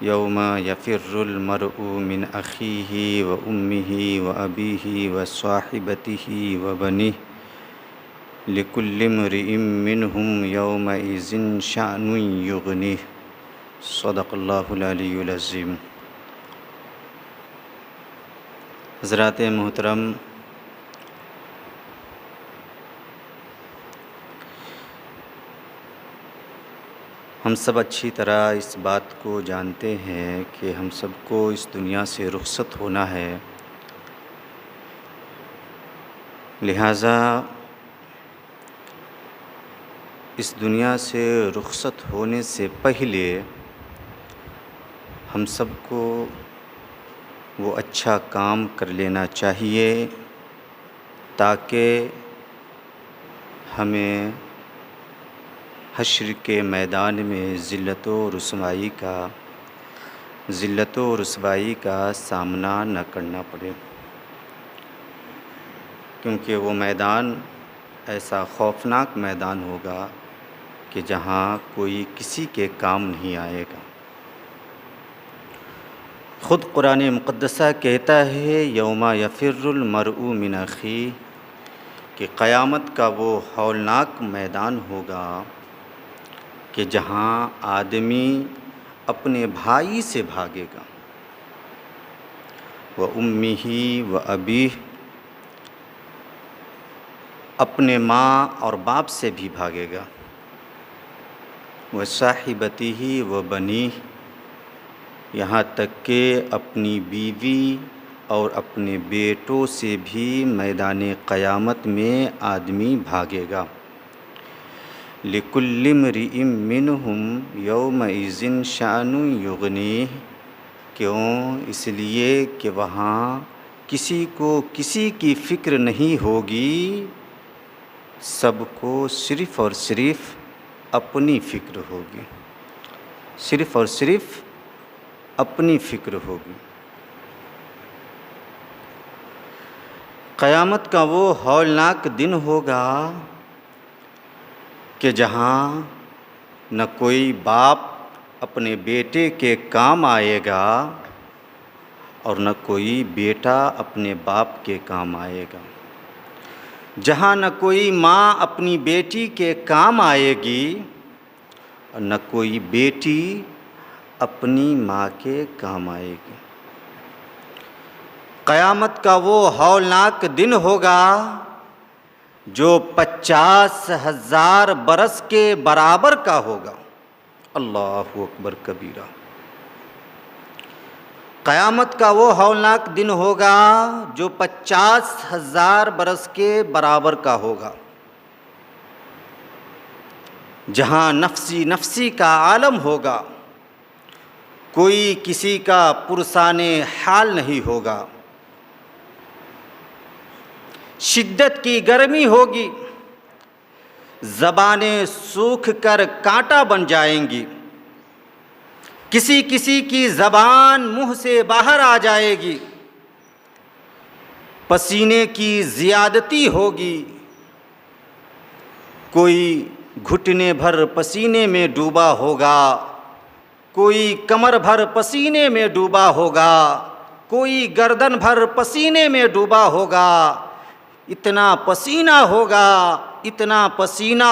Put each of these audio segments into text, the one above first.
یوم یفر المرء من اخیہ و امہ و ابیہ و صاحبتہ و بنیہ لکل امرئ منہم یومئذ شأن یغنیہ۔ صدق اللہ العلی العظیم۔ حضرات محترم، ہم سب اچھی طرح اس بات کو جانتے ہیں کہ ہم سب کو اس دنیا سے رخصت ہونا ہے، لہٰذا اس دنیا سے رخصت ہونے سے پہلے ہم سب کو وہ اچھا کام کر لینا چاہیے تاکہ ہمیں حشر کے میدان میں ذلت و رسوائی کا سامنا نہ کرنا پڑے، کیونکہ وہ میدان ایسا خوفناک میدان ہوگا کہ جہاں کوئی کسی کے کام نہیں آئے گا۔ خود قرآن مقدسہ کہتا ہے یوم یفر المرء من اخیہ، کہ قیامت کا وہ ہولناک میدان ہوگا کہ جہاں آدمی اپنے بھائی سے بھاگے گا، و امہ و ابیہ، اپنے ماں اور باپ سے بھی بھاگے گا، و صاحبتہ و بنیہ، یہاں تک کہ اپنی بیوی اور اپنے بیٹوں سے بھی میدان قیامت میں آدمی بھاگے گا۔ لِكُلِّ امْرِئٍ مِّنْهُمْ يَوْمَئِذٍ شَأْنٌ يُغْنِيهِ، کیوں؟ اس لیے کہ وہاں کسی کو کسی کی فکر نہیں ہوگی، سب کو صرف اور صرف اپنی فکر ہوگی، صرف اور صرف اپنی فکر ہوگی۔ قیامت کا وہ ہولناک دن ہوگا کہ جہاں نہ کوئی باپ اپنے بیٹے کے کام آئے گا اور نہ کوئی بیٹا اپنے باپ کے کام آئے گا، جہاں نہ کوئی ماں اپنی بیٹی کے کام آئے گی اور نہ کوئی بیٹی اپنی ماں کے کام آئے گی۔ قیامت کا وہ ہولناک دن ہوگا جو 50,000 برس کے برابر کا ہوگا۔ اللہ اکبر کبیرہ۔ قیامت کا وہ ہولناک دن ہوگا جو 50,000 برس کے برابر کا ہوگا، جہاں نفسی نفسی کا عالم ہوگا، کوئی کسی کا پرسان حال نہیں ہوگا، شدت کی گرمی ہوگی، زبانیں سوکھ کر کانٹا بن جائیں گی، کسی کسی کی زبان منہ سے باہر آ جائے گی، پسینے کی زیادتی ہوگی، کوئی گھٹنے بھر پسینے میں ڈوبا ہوگا، کوئی کمر بھر پسینے میں ڈوبا ہوگا، کوئی گردن بھر پسینے میں ڈوبا ہوگا۔ اتنا پسینہ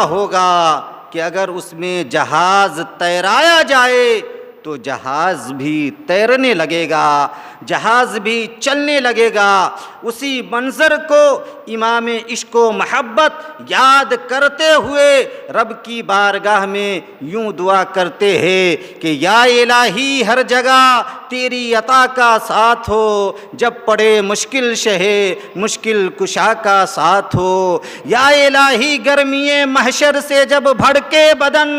ہوگا کہ اگر اس میں جہاز تیرایا جائے تو جہاز بھی تیرنے لگے گا، جہاز بھی چلنے لگے گا۔ اسی منظر کو امام عشق و محبت یاد کرتے ہوئے رب کی بارگاہ میں یوں دعا کرتے ہیں کہ یا الہی ہر جگہ تیری عطا کا ساتھ ہو، جب پڑے مشکل شہے مشکل کشا کا ساتھ ہو۔ یا الہی گرمی محشر سے جب بھڑکے بدن،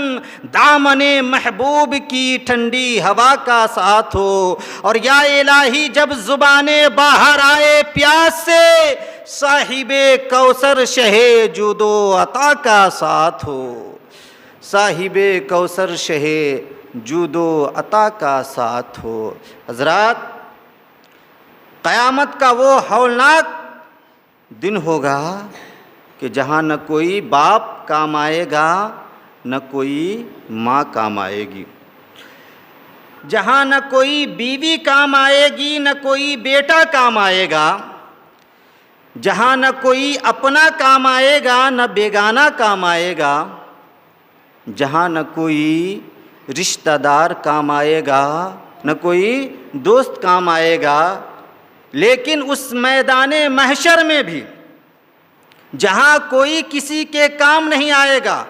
دامن محبوب کی ٹھنڈی ہوا کا ساتھ ہو۔ اور یا الہی جب زبانیں باہر آئے پیاس سے، صاحب کوثر شہ جود و عطا کا ساتھ ہو، صاحب کوثر شہ جود و عطا کا ساتھ ہو۔ حضرات، قیامت کا وہ ہولناک دن ہوگا کہ جہاں نہ کوئی باپ کام آئے گا نہ کوئی ماں کام آئے گی۔ جہاں نہ کوئی بیوی کام آئے گی نہ کوئی بیٹا کام آئے گا، جہاں نہ کوئی اپنا کام آئے گا نہ بیگانہ کام آئے گا، جہاں نہ کوئی رشتہ دار کام آئے گا نہ کوئی دوست کام آئے گا، لیکن اس میدان محشر میں بھی جہاں کوئی کسی کے کام نہیں آئے گا،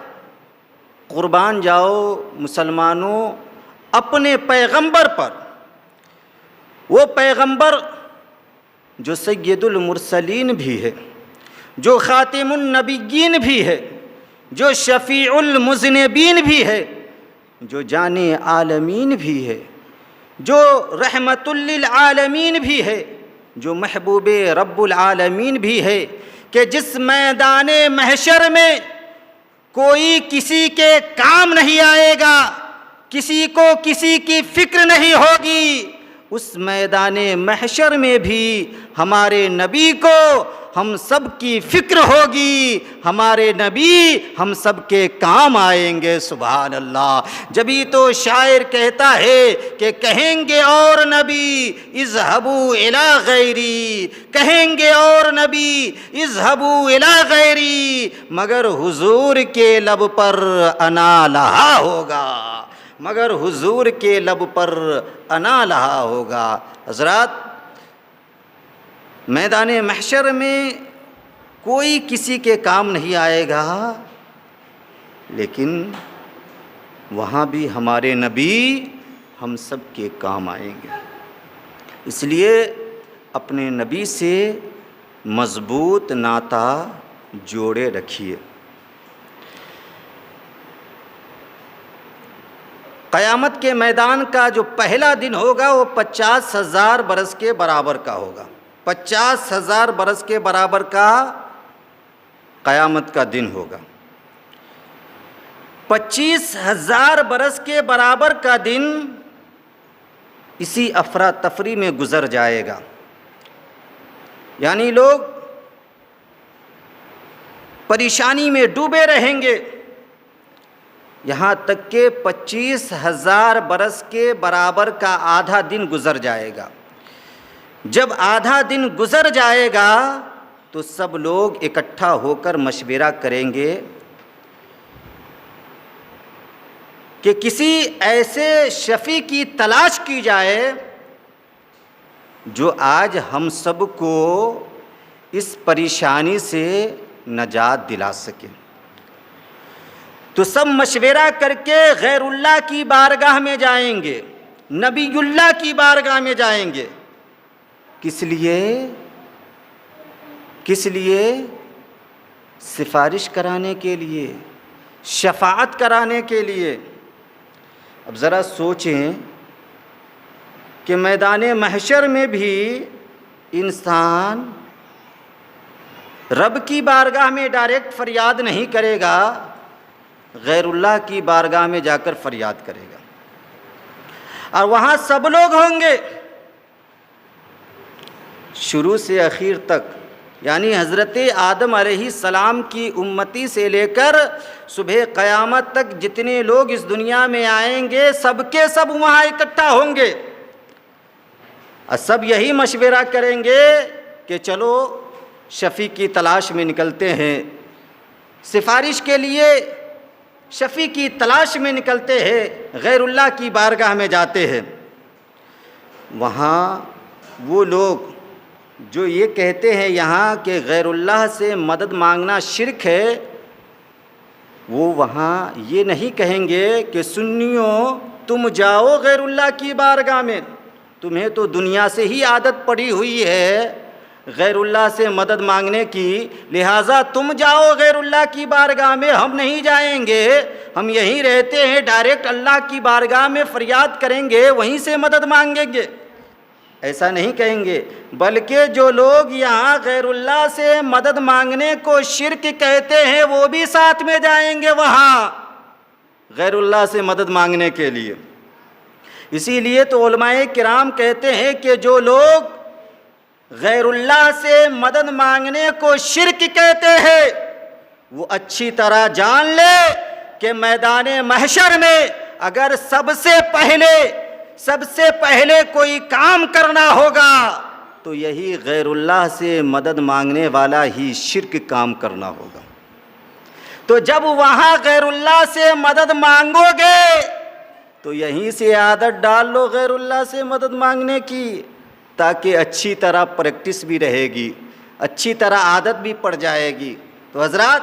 قربان جاؤ مسلمانوں اپنے پیغمبر پر، وہ پیغمبر جو سید المرسلین بھی ہے، جو خاتم النبیین بھی ہے، جو شفیع المذنبین بھی ہے، جو جان عالمین بھی ہے، جو رحمت للعالمین بھی ہے، جو محبوب رب العالمین بھی ہے، کہ جس میدان محشر میں کوئی کسی کے کام نہیں آئے گا، کسی کو کسی کی فکر نہیں ہوگی، اس میدان محشر میں بھی ہمارے نبی کو ہم سب کی فکر ہوگی، ہمارے نبی ہم سب کے کام آئیں گے۔ سبحان اللہ۔ جبھی تو شاعر کہتا ہے کہ کہیں گے اور نبی اذهبوا الی غیری، کہیں گے اور نبی اذهبوا الی غیری، مگر حضور کے لب پر انا لہا ہوگا، مگر حضور کے لب پر انا لہا ہوگا۔ حضرات، میدان محشر میں کوئی کسی کے کام نہیں آئے گا، لیکن وہاں بھی ہمارے نبی ہم سب کے کام آئیں گے۔ اس لیے اپنے نبی سے مضبوط ناطہ جوڑے رکھیے۔ قیامت کے میدان کا جو پہلا دن ہوگا وہ 50,000 برس کے برابر کا ہوگا۔ 50,000 برس کے برابر کا قیامت کا دن ہوگا۔ 25,000 برس کے برابر کا دن اسی افراتفری میں گزر جائے گا، یعنی لوگ پریشانی میں ڈوبے رہیں گے، یہاں تک کہ 25,000 برس کے برابر کا آدھا دن گزر جائے گا۔ جب آدھا دن گزر جائے گا تو سب لوگ اکٹھا ہو کر مشورہ کریں گے کہ کسی ایسے شفیع کی تلاش کی جائے جو آج ہم سب کو اس پریشانی سے نجات دلا سکے۔ تو سب مشورہ کر کے غیر اللہ کی بارگاہ میں جائیں گے، نبی اللہ کی بارگاہ میں جائیں گے۔ کس لیے؟ کس لیے؟ سفارش کرانے کے لیے، شفاعت کرانے کے لیے۔ اب ذرا سوچیں کہ میدان محشر میں بھی انسان رب کی بارگاہ میں ڈائریکٹ فریاد نہیں کرے گا، غیر اللہ کی بارگاہ میں جا کر فریاد کرے گا، اور وہاں سب لوگ ہوں گے شروع سے اخیر تک، یعنی حضرت آدم علیہ السلام کی امتی سے لے کر صبح قیامت تک جتنے لوگ اس دنیا میں آئیں گے سب کے سب وہاں اکٹھا ہوں گے، اور سب یہی مشورہ کریں گے کہ چلو شفیع کی تلاش میں نکلتے ہیں، سفارش کے لیے شفیع کی تلاش میں نکلتے ہیں، غیر اللہ کی بارگاہ میں جاتے ہیں۔ وہاں وہ لوگ جو یہ کہتے ہیں یہاں کہ غیر اللہ سے مدد مانگنا شرک ہے، وہ وہاں یہ نہیں کہیں گے کہ سنیوں تم جاؤ غیر اللہ کی بارگاہ میں، تمہیں تو دنیا سے ہی عادت پڑی ہوئی ہے غیر اللہ سے مدد مانگنے کی، لہٰذا تم جاؤ غیر اللہ کی بارگاہ میں، ہم نہیں جائیں گے، ہم یہیں رہتے ہیں، ڈائریکٹ اللہ کی بارگاہ میں فریاد کریں گے، وہیں سے مدد مانگیں گے۔ ایسا نہیں کہیں گے، بلکہ جو لوگ یہاں غیر اللہ سے مدد مانگنے کو شرک کہتے ہیں وہ بھی ساتھ میں جائیں گے وہاں غیر اللہ سے مدد مانگنے کے لیے۔ اسی لیے تو علماء کرام کہتے ہیں کہ جو لوگ غیر اللہ سے مدد مانگنے کو شرک کہتے ہیں وہ اچھی طرح جان لے کہ میدان محشر میں اگر سب سے پہلے سب سے پہلے کوئی کام کرنا ہوگا تو یہی غیر اللہ سے مدد مانگنے والا ہی شرک کام کرنا ہوگا۔ تو جب وہاں غیر اللہ سے مدد مانگو گے تو یہیں سے عادت ڈال لو غیر اللہ سے مدد مانگنے کی، تاکہ اچھی طرح پریکٹس بھی رہے گی، اچھی طرح عادت بھی پڑ جائے گی۔ تو حضرات،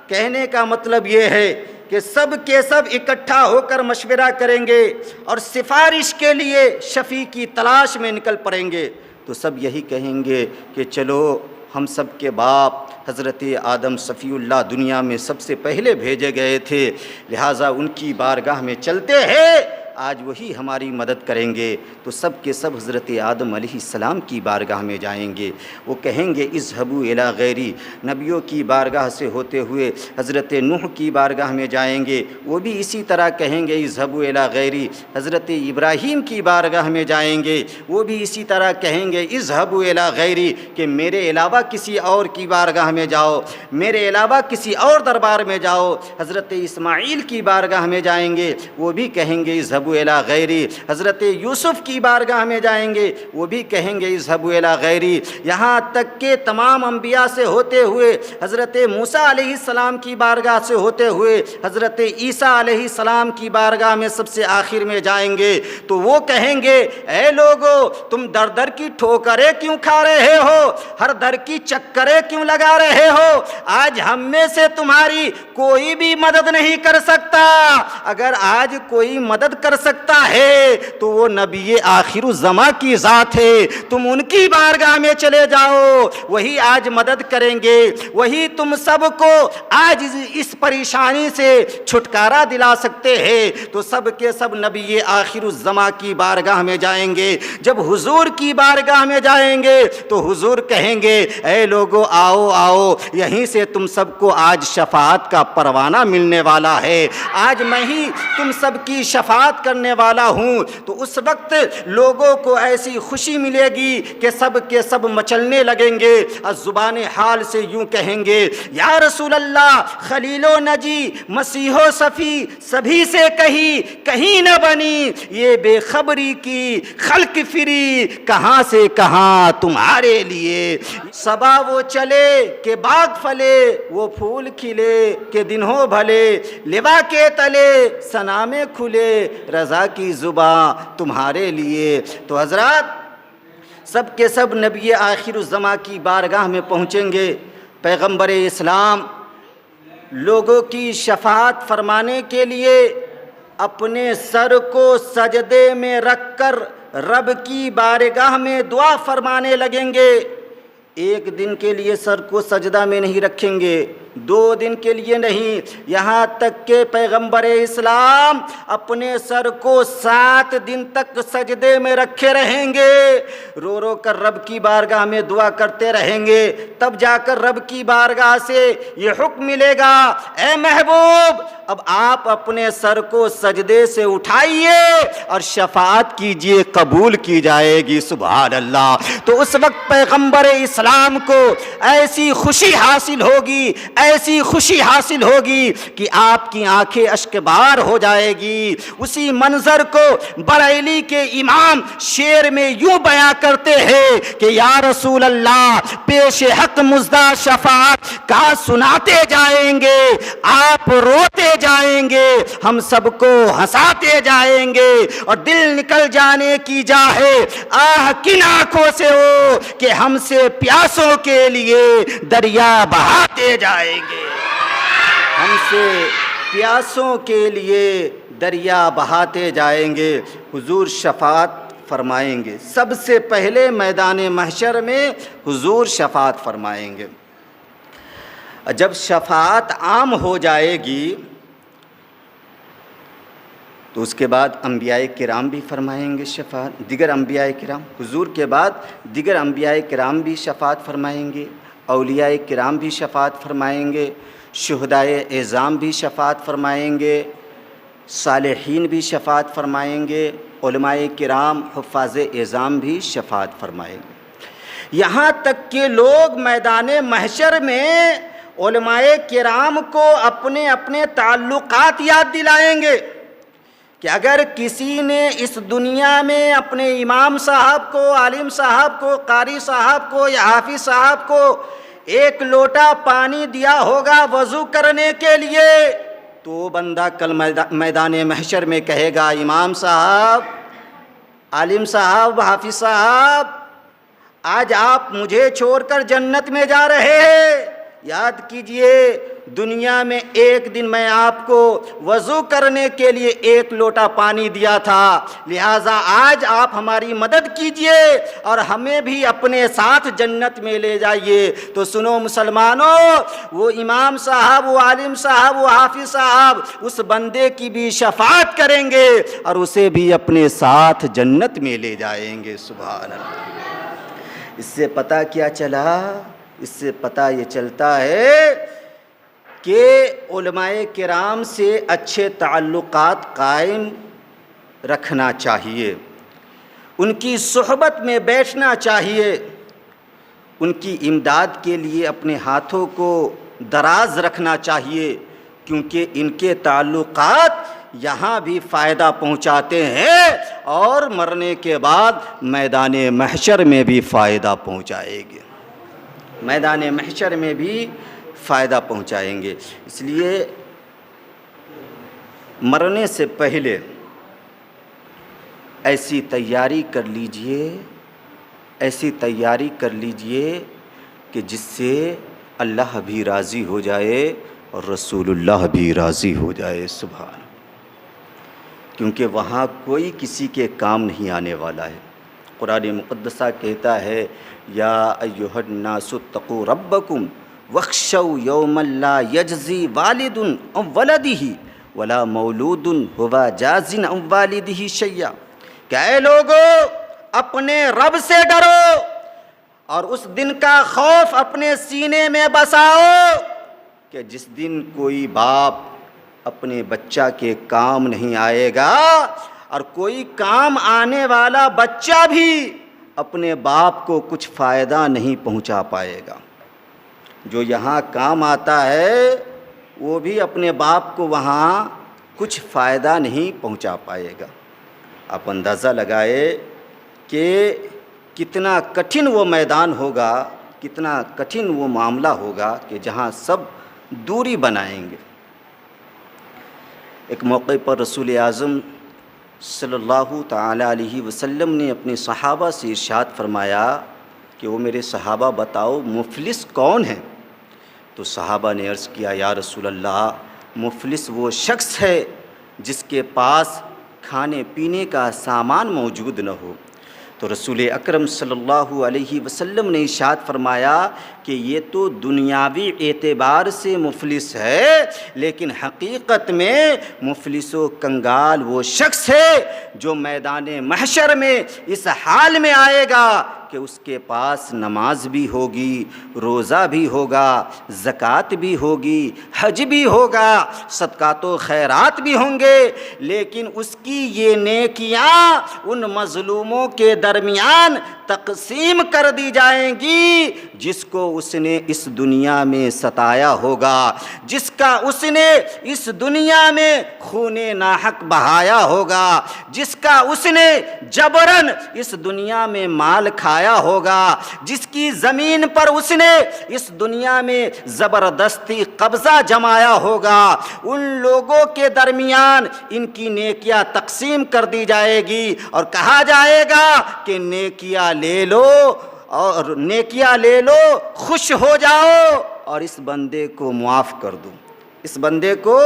کہنے کا مطلب یہ ہے کہ سب کے سب اکٹھا ہو کر مشورہ کریں گے اور سفارش کے لیے شفیع کی تلاش میں نکل پڑیں گے، تو سب یہی کہیں گے کہ چلو ہم سب کے باپ حضرت آدم صفی اللہ دنیا میں سب سے پہلے بھیجے گئے تھے، لہٰذا ان کی بارگاہ میں چلتے ہیں، آج وہی ہماری مدد کریں گے۔ تو سب کے سب حضرت آدم علیہ السلام کی بارگاہ میں جائیں گے، وہ کہیں گے اذهبوا الی غیری، نبیوں کی بارگاہ سے ہوتے ہوئے حضرت نوح کی بارگاہ میں جائیں گے، وہ بھی اسی طرح کہیں گے اذهبوا الی غیری، حضرت ابراہیم کی بارگاہ میں جائیں گے، وہ بھی اسی طرح کہیں گے اذهبوا الی غیری، کہ میرے علاوہ کسی اور کی بارگاہ میں جاؤ، میرے علاوہ کسی اور دربار میں جاؤ۔ حضرت اسماعیل کی بارگاہ میں جائیں گے، وہ بھی کہیں گے اذهبوا الی غیری، حضرت یوسف کی بارگاہ میں جائیں گے، وہ بھی کہیں گے اذهبوا الی غیری، یہاں تک کہ تمام انبیاء سے ہوتے ہوئے حضرت موسیٰ علیہ السلام کی بارگاہ سے ہوتے ہوئے حضرت عیسیٰ علیہ السلام کی بارگاہ میں سب سے آخر میں جائیں گے، تو وہ کہیں گے اے لوگو، تم در در کی ٹھوکریں کیوں کھا رہے ہو، ہر در کی چکریں کیوں لگا رہے ہو، آج ہم میں سے تمہاری کوئی بھی مدد نہیں کر سکتا، اگر آج کوئی مدد کر سکتا ہے تو وہ نبی آخر الزماں کی ذات ہے، تم ان کی بارگاہ میں چلے جاؤ، وہی آج مدد کریں گے، وہی تم سب کو آج اس پریشانی سے چھٹکارا دلا سکتے ہیں۔ تو سب کے سب نبی آخر الزماں کی بارگاہ میں جائیں گے، جب حضور کی بارگاہ میں جائیں گے تو حضور کہیں گے اے لوگو آؤ آؤ، یہیں سے تم سب کو آج شفاعت کا پروانہ ملنے والا ہے، آج میں ہی تم سب کی شفاعت کرنے والا ہوں۔ تو اس وقت لوگوں کو ایسی خوشی ملے گی کہ سب کے سب مچلنے لگیں گے، اور زبان حال سے یوں کہیں گے یا رسول اللہ، خلیل و نجی، مسیح و صفی، سبھی سے کہیں نہ بنی یہ بے خبری کی خلق فری، کہاں سے کہاں تمہارے لیے، صبا وہ چلے کہ باغ پھلے، وہ پھول کھلے کہ دن ہو بھلے، لوا کے تلے سنامے کھلے، رضا کی زباں تمہارے لیے۔ تو حضرات، سب کے سب نبی آخر الزماں کی بارگاہ میں پہنچیں گے، پیغمبر اسلام لوگوں کی شفاعت فرمانے کے لیے اپنے سر کو سجدے میں رکھ کر رب کی بارگاہ میں دعا فرمانے لگیں گے۔ ایک دن کے لیے سر کو سجدہ میں نہیں رکھیں گے، 2 دن کے لیے نہیں، یہاں تک کہ پیغمبر اسلام اپنے سر کو 7 دن تک سجدے میں رکھے رہیں گے، رو رو کر رب کی بارگاہ میں دعا کرتے رہیں گے، تب جا کر رب کی بارگاہ سے یہ حکم ملے گا اے محبوب، اب آپ اپنے سر کو سجدے سے اٹھائیے اور شفاعت کیجئے، قبول کی جائے گی۔ سبحان اللہ۔ تو اس وقت پیغمبر اسلام کو ایسی خوشی حاصل ہوگی، ایسی خوشی حاصل ہوگی کہ آپ کی آنکھیں اشک بار ہو جائے گی۔ اسی منظر کو بریلی کے امام شعر میں یوں بیان کرتے ہیں کہ یا رسول اللہ، پیش حق مزدہ شفاعت کا سناتے جائیں گے، آپ روتے جائیں گے، ہم سب کو ہنساتے جائیں گے، اور دل نکل جانے کی جا ہے آہ کن آنکھوں سے ہو کہ ہم سے پیاسوں کے لیے دریا بہاتے جائیں گے، ہم سے پیاسوں کے لیے دریا بہاتے جائیں گے۔ حضور شفاعت فرمائیں گے، سب سے پہلے میدان محشر میں حضور شفاعت فرمائیں گے۔ جب شفاعت عام ہو جائے گی تو اس کے بعد انبیاء کرام بھی فرمائیں گے شفاعت، دیگر انبیاء کرام، حضور کے بعد دیگر انبیاء کرام بھی شفاعت فرمائیں گے، اولیاء کرام بھی شفاعت فرمائیں گے، شہدائے اعظام بھی شفاعت فرمائیں گے، صالحین بھی شفاعت فرمائیں گے، علماء کرام حفاظ اعظام بھی شفاعت فرمائیں گے، یہاں تک کہ لوگ میدان محشر میں علماء کرام کو اپنے اپنے تعلقات یاد دلائیں گے کہ اگر کسی نے اس دنیا میں اپنے امام صاحب کو، عالم صاحب کو، قاری صاحب کو یا حافظ صاحب کو ایک لوٹا پانی دیا ہوگا وضو کرنے کے لیے، تو وہ بندہ کل میدان محشر میں کہے گا امام صاحب، عالم صاحب، حافظ صاحب، آج آپ مجھے چھوڑ کر جنت میں جا رہے ہیں، یاد کیجئے دنیا میں ایک دن میں آپ کو وضو کرنے کے لیے ایک لوٹا پانی دیا تھا، لہٰذا آج آپ ہماری مدد کیجئے اور ہمیں بھی اپنے ساتھ جنت میں لے جائیے۔ تو سنو مسلمانوں، وہ امام صاحب، وہ عالم صاحب، وہ حافظ صاحب اس بندے کی بھی شفاعت کریں گے اور اسے بھی اپنے ساتھ جنت میں لے جائیں گے۔ سبحان اللہ۔ اس سے پتہ کیا چلا؟ اس سے پتہ یہ چلتا ہے کہ علماء کرام سے اچھے تعلقات قائم رکھنا چاہیے، ان کی صحبت میں بیٹھنا چاہیے، ان کی امداد کے لیے اپنے ہاتھوں کو دراز رکھنا چاہیے، کیونکہ ان کے تعلقات یہاں بھی فائدہ پہنچاتے ہیں اور مرنے کے بعد میدان محشر میں بھی فائدہ پہنچائیں گے، میدان محشر میں بھی فائدہ پہنچائیں گے۔ اس لیے مرنے سے پہلے ایسی تیاری کر لیجئے، ایسی تیاری کر لیجئے کہ جس سے اللہ بھی راضی ہو جائے اور رسول اللہ بھی راضی ہو جائے۔ سبحان، کیونکہ وہاں کوئی کسی کے کام نہیں آنے والا ہے۔ قرآن مقدسہ کہتا ہے یا ایھا الناس اتقوا ربکم واخشوا یوما لا یجزی والد عن ولدہ ولا مولود هو جاز عن والدہ شیئا، کہ اے لوگو اپنے رب سے ڈرو اور اس دن کا خوف اپنے سینے میں بساؤ کہ جس دن کوئی باپ اپنے بچہ کے کام نہیں آئے گا اور کوئی کام آنے والا بچہ بھی اپنے باپ کو کچھ فائدہ نہیں پہنچا پائے گا۔ جو یہاں کام آتا ہے وہ بھی اپنے باپ کو وہاں کچھ فائدہ نہیں پہنچا پائے گا۔ آپ اندازہ لگائے کہ کتنا کٹھن وہ میدان ہوگا، کتنا کٹھن وہ معاملہ ہوگا کہ جہاں سب دوری بنائیں گے۔ ایک موقع پر رسول اعظم صلی اللہ تعالیٰ علیہ وسلم نے اپنے صحابہ سے ارشاد فرمایا کہ وہ میرے صحابہ بتاؤ مفلس کون ہے؟ تو صحابہ نے عرض کیا یا رسول اللہ، مفلس وہ شخص ہے جس کے پاس کھانے پینے کا سامان موجود نہ ہو۔ تو رسول اکرم صلی اللہ علیہ وسلم نے ارشاد فرمایا کہ یہ تو دنیاوی اعتبار سے مفلس ہے، لیکن حقیقت میں مفلس و کنگال وہ شخص ہے جو میدان محشر میں اس حال میں آئے گا کہ اس کے پاس نماز بھی ہوگی، روزہ بھی ہوگا، زکوٰۃ بھی ہوگی، حج بھی ہوگا، صدقات و خیرات بھی ہوں گے، لیکن اس کی یہ نیکیاں ان مظلوموں کے درمیان تقسیم کر دی جائیں گی جس کو اس نے اس دنیا میں ستایا ہوگا، جس کا اس نے اس دنیا میں خون ناحق بہایا ہوگا، جس کا اس نے جبراً اس دنیا میں مال کھایا ہوگا، جس کی زمین پر اس نے اس دنیا میں زبردستی قبضہ جمایا ہوگا، ان لوگوں کے درمیان ان کی نیکیاں تقسیم کر دی جائے گی اور کہا جائے گا کہ نیکیاں لے لو اور نیکیاں لے لو، خوش ہو جاؤ اور اس بندے کو معاف کر دو، اس بندے کو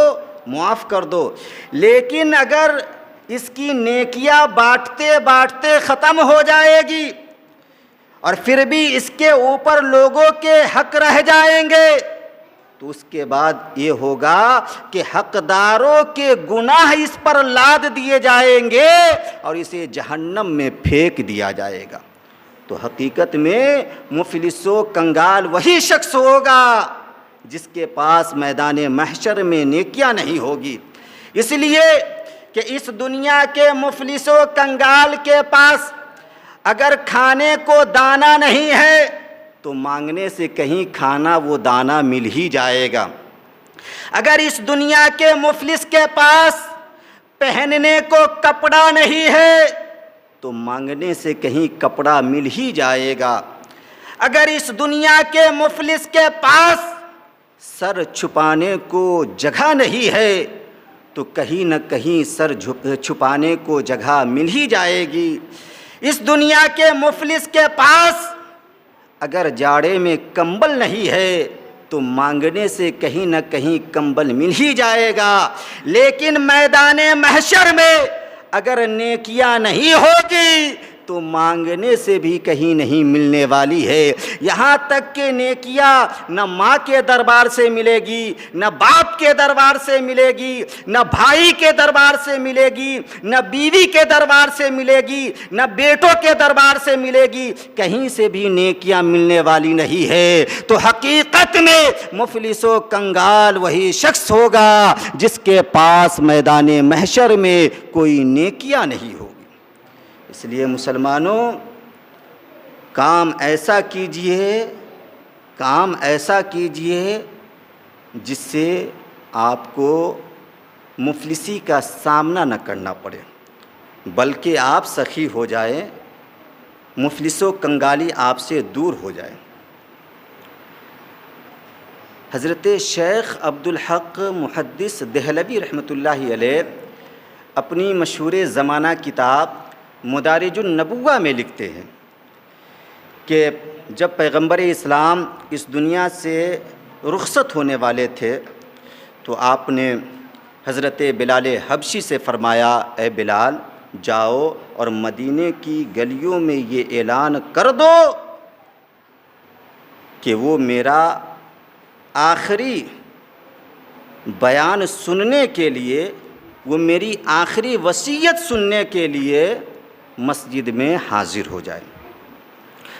معاف کر دو۔ لیکن اگر اس کی نیکیاں بانٹتے بانٹتے ختم ہو جائے گی اور پھر بھی اس کے اوپر لوگوں کے حق رہ جائیں گے تو اس کے بعد یہ ہوگا کہ حقداروں کے گناہ اس پر لاد دیے جائیں گے اور اسے جہنم میں پھینک دیا جائے گا۔ تو حقیقت میں مفلس و کنگال وہی شخص ہوگا جس کے پاس میدان محشر میں نیکیاں نہیں ہوگی۔ اس لیے کہ اس دنیا کے مفلس و کنگال کے پاس اگر کھانے کو دانہ نہیں ہے تو مانگنے سے کہیں کھانا وہ دانہ مل ہی جائے گا۔ اگر اس دنیا کے مفلس کے پاس پہننے کو کپڑا نہیں ہے تو مانگنے سے کہیں کپڑا مل ہی جائے گا۔ اگر اس دنیا کے مفلس کے پاس سر چھپانے کو جگہ نہیں ہے تو کہیں نہ کہیں سر چھپانے کو جگہ مل ہی جائے گی۔ اس دنیا کے مفلس کے پاس اگر جاڑے میں کمبل نہیں ہے تو مانگنے سے کہیں نہ کہیں کمبل مل ہی جائے گا۔ لیکن میدان محشر میں اگر نیکیاں نہیں ہوگی تو مانگنے سے بھی کہیں نہیں ملنے والی ہے۔ یہاں تک کہ نیکیاں نہ ماں کے دربار سے ملے گی، نہ باپ کے دربار سے ملے گی، نہ بھائی کے دربار سے ملے گی، نہ بیوی کے دربار سے ملے گی، نہ بیٹوں کے دربار سے ملے گی، کہیں سے بھی نیکیاں ملنے والی نہیں ہے۔ تو حقیقت میں مفلس و کنگال وہی شخص ہوگا جس کے پاس میدان محشر میں کوئی نیکیاں نہیں ہوگی۔ اس لیے مسلمانوں، کام ایسا کیجئے جس سے آپ کو مفلسی کا سامنا نہ کرنا پڑے، بلکہ آپ سخی ہو جائیں، مفلس و کنگالی آپ سے دور ہو جائے۔ حضرت شیخ عبدالحق محدث دہلوی رحمۃ اللہ علیہ اپنی مشہور زمانہ کتاب مدارج النبوہ میں لکھتے ہیں کہ جب پیغمبر اسلام اس دنیا سے رخصت ہونے والے تھے تو آپ نے حضرت بلال حبشی سے فرمایا، اے بلال، جاؤ اور مدینے کی گلیوں میں یہ اعلان کر دو کہ وہ میرا آخری بیان سننے کے لیے، وہ میری آخری وصیت سننے کے لیے مسجد میں حاضر ہو جائے۔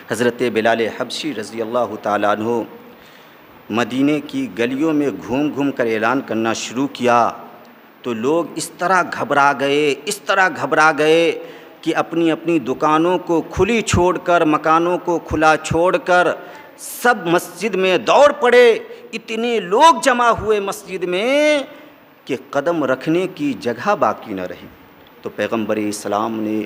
حضرت بلال حبشی رضی اللہ تعالیٰ عنہ مدینے کی گلیوں میں گھوم گھوم کر اعلان کرنا شروع کیا تو لوگ اس طرح گھبرا گئے کہ اپنی اپنی دکانوں کو کھلی چھوڑ کر، مکانوں کو کھلا چھوڑ کر سب مسجد میں دوڑ پڑے۔ اتنے لوگ جمع ہوئے مسجد میں کہ قدم رکھنے کی جگہ باقی نہ رہی۔ تو پیغمبر اسلام نے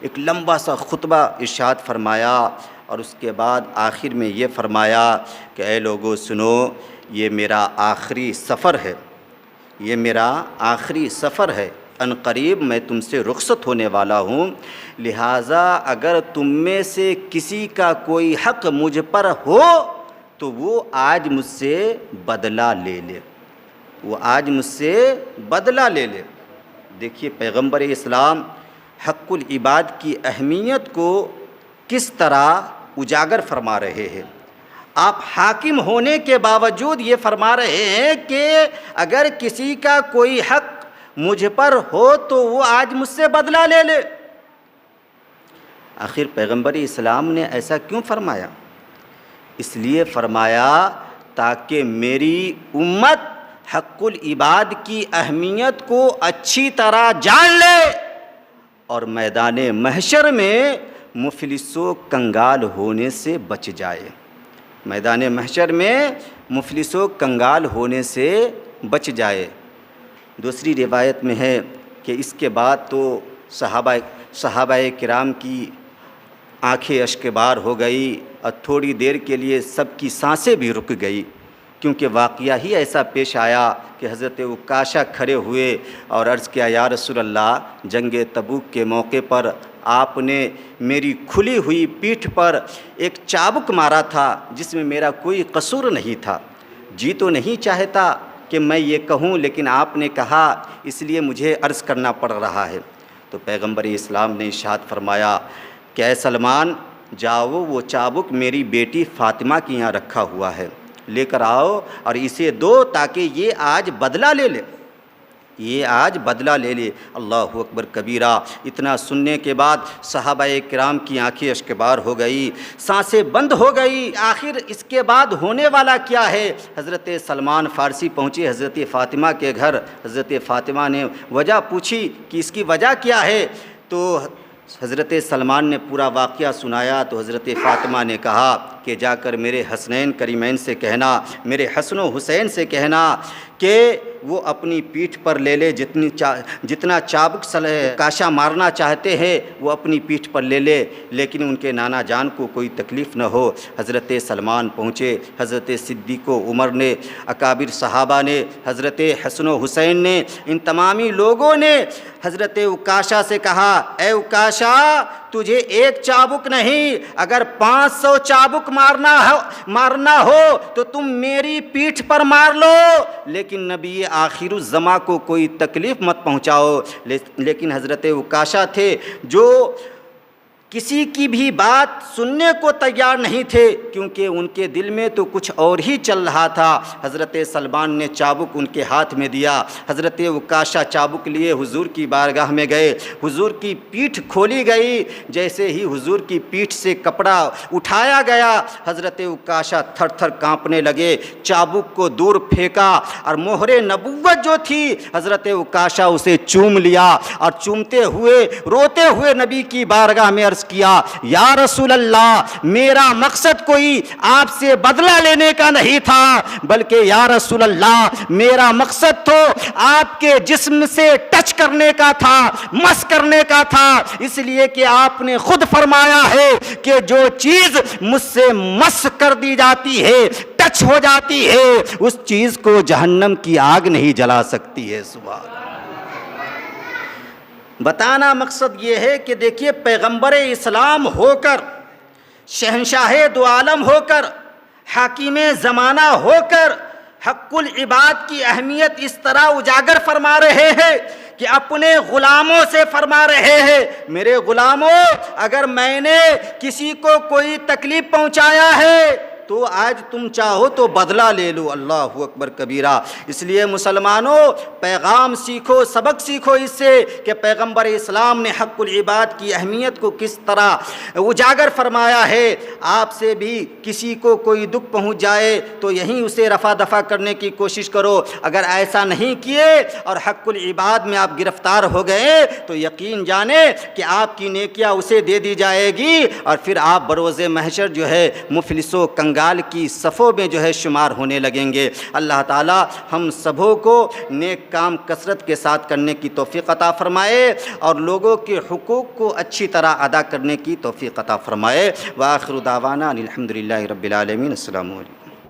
ایک لمبا سا خطبہ ارشاد فرمایا اور اس کے بعد آخر میں یہ فرمایا کہ اے لوگو سنو، یہ میرا آخری سفر ہے، ان قریب میں تم سے رخصت ہونے والا ہوں، لہٰذا اگر تم میں سے کسی کا کوئی حق مجھ پر ہو تو وہ آج مجھ سے بدلہ لے لے۔ دیکھیے پیغمبر اسلام حق العباد کی اہمیت کو کس طرح اجاگر فرما رہے ہیں۔ آپ حاکم ہونے کے باوجود یہ فرما رہے ہیں کہ اگر کسی کا کوئی حق مجھ پر ہو تو وہ آج مجھ سے بدلہ لے لے۔ آخر پیغمبر اسلام نے ایسا کیوں فرمایا؟ اس لیے فرمایا تاکہ میری امت حق العباد کی اہمیت کو اچھی طرح جان لے اور میدان محشر میں مفلس و کنگال ہونے سے بچ جائے۔ میدان محشر میں مفلس و کنگال ہونے سے بچ جائے۔ دوسری روایت میں ہے کہ اس کے بعد تو صحابہ کرام کی آنکھیں اشک بار ہو گئی اور تھوڑی دیر کے لیے سب کی سانسیں بھی رک گئی، کیونکہ واقعہ ہی ایسا پیش آیا کہ حضرت عکاشہ کھڑے ہوئے اور عرض کیا، یا رسول اللہ، جنگ تبوک کے موقع پر آپ نے میری کھلی ہوئی پیٹھ پر ایک چابک مارا تھا جس میں میرا کوئی قصور نہیں تھا، جی تو نہیں چاہتا کہ میں یہ کہوں لیکن آپ نے کہا اس لیے مجھے عرض کرنا پڑ رہا ہے۔ تو پیغمبر اسلام نے ارشاد فرمایا کہ اے سلمان، جاؤ وہ چابک میری بیٹی فاطمہ کے یہاں رکھا ہوا ہے، لے کر آؤ اور اسے دو تاکہ یہ آج بدلہ لے لے۔ اللہ اکبر کبیرہ۔ اتنا سننے کے بعد صحابہ کرام کی آنکھیں اشکبار ہو گئی، سانسیں بند ہو گئی۔ آخر اس کے بعد ہونے والا کیا ہے؟ حضرت سلمان فارسی پہنچے حضرت فاطمہ کے گھر۔ حضرت فاطمہ نے وجہ پوچھی کہ اس کی وجہ کیا ہے، تو حضرت سلمان نے پورا واقعہ سنایا۔ تو حضرت فاطمہ نے کہا کہ جا کر میرے حسنین کریمین سے کہنا، میرے حسن و حسین سے کہنا کہ وہ اپنی پیٹھ پر لے لے، جتنا چابک کاشا مارنا چاہتے ہیں وہ اپنی پیٹھ پر لے لے، لیکن ان کے نانا جان کو کوئی تکلیف نہ ہو۔ حضرت سلمان پہنچے، حضرت صدیق و عمر نے، اکابر صحابہ نے، حضرت حسن و حسین نے، ان تمامی لوگوں نے حضرت عکاشہ سے کہا، اے عکاشہ تجھے ایک چابک نہیں، اگر 500 چابک مارنا ہو تو تم میری پیٹھ پر مار لو، لیکن نبی آخر الزماں کو کوئی تکلیف مت پہنچاؤ۔ لیکن حضرت عکاشہ تھے جو کسی کی بھی بات سننے کو تیار نہیں تھے، کیونکہ ان کے دل میں تو کچھ اور ہی چل رہا تھا۔ حضرت سلمان نے چابک ان کے ہاتھ میں دیا، حضرت عکاشہ چابک لیے حضور کی بارگاہ میں گئے، حضور کی پیٹھ کھولی گئی، جیسے ہی حضور کی پیٹھ سے کپڑا اٹھایا گیا حضرت عکاشہ تھر تھر کانپنے لگے، چابک کو دور پھینکا اور مہر نبوت جو تھی حضرت عکاشہ اسے چوم لیا، اور چومتے ہوئے روتے ہوئے نبی کی بارگاہ میں عرض کیا، یا رسول اللہ میرا مقصد کوئی آپ سے بدلہ لینے کا نہیں تھا، بلکہ یا رسول اللہ میرا مقصد تو آپ کے جسم سے ٹچ کرنے کا تھا، مس کرنے کا تھا، اس لیے کہ آپ نے خود فرمایا ہے کہ جو چیز مجھ سے مس کر دی جاتی ہے، ٹچ ہو جاتی ہے، اس چیز کو جہنم کی آگ نہیں جلا سکتی ہے۔ سبحان اللہ۔ بتانا مقصد یہ ہے کہ دیکھیے پیغمبر اسلام ہو کر، شہنشاہ دو عالم ہو کر، حاکم زمانہ ہو کر حق العباد کی اہمیت اس طرح اجاگر فرما رہے ہیں کہ اپنے غلاموں سے فرما رہے ہیں، میرے غلاموں اگر میں نے کسی کو کوئی تکلیف پہنچایا ہے تو آج تم چاہو تو بدلہ لے لو۔ اللہ اکبر کبیرہ۔ اس لیے مسلمانوں پیغام سیکھو، سبق سیکھو اس سے کہ پیغمبر اسلام نے حق العباد کی اہمیت کو کس طرح اجاگر فرمایا ہے۔ آپ سے بھی کسی کو کوئی دکھ پہنچ جائے تو یہیں اسے رفع دفع کرنے کی کوشش کرو، اگر ایسا نہیں کیے اور حق العباد میں آپ گرفتار ہو گئے تو یقین جانیں کہ آپ کی نیکیاں اسے دے دی جائے گی، اور پھر آپ بروز محشر جو ہے مفلس و کنگال کی صفوں میں جو ہے شمار ہونے لگیں گے۔ اللہ تعالی ہم سبوں کو نیک کام کثرت کے ساتھ کرنے کی توفیق عطا فرمائے، اور لوگوں کے حقوق کو اچھی طرح ادا کرنے کی توفیق عطا فرمائے۔ وآخر دعوانا الحمدللہ رب العالمین۔ السلام علیکم۔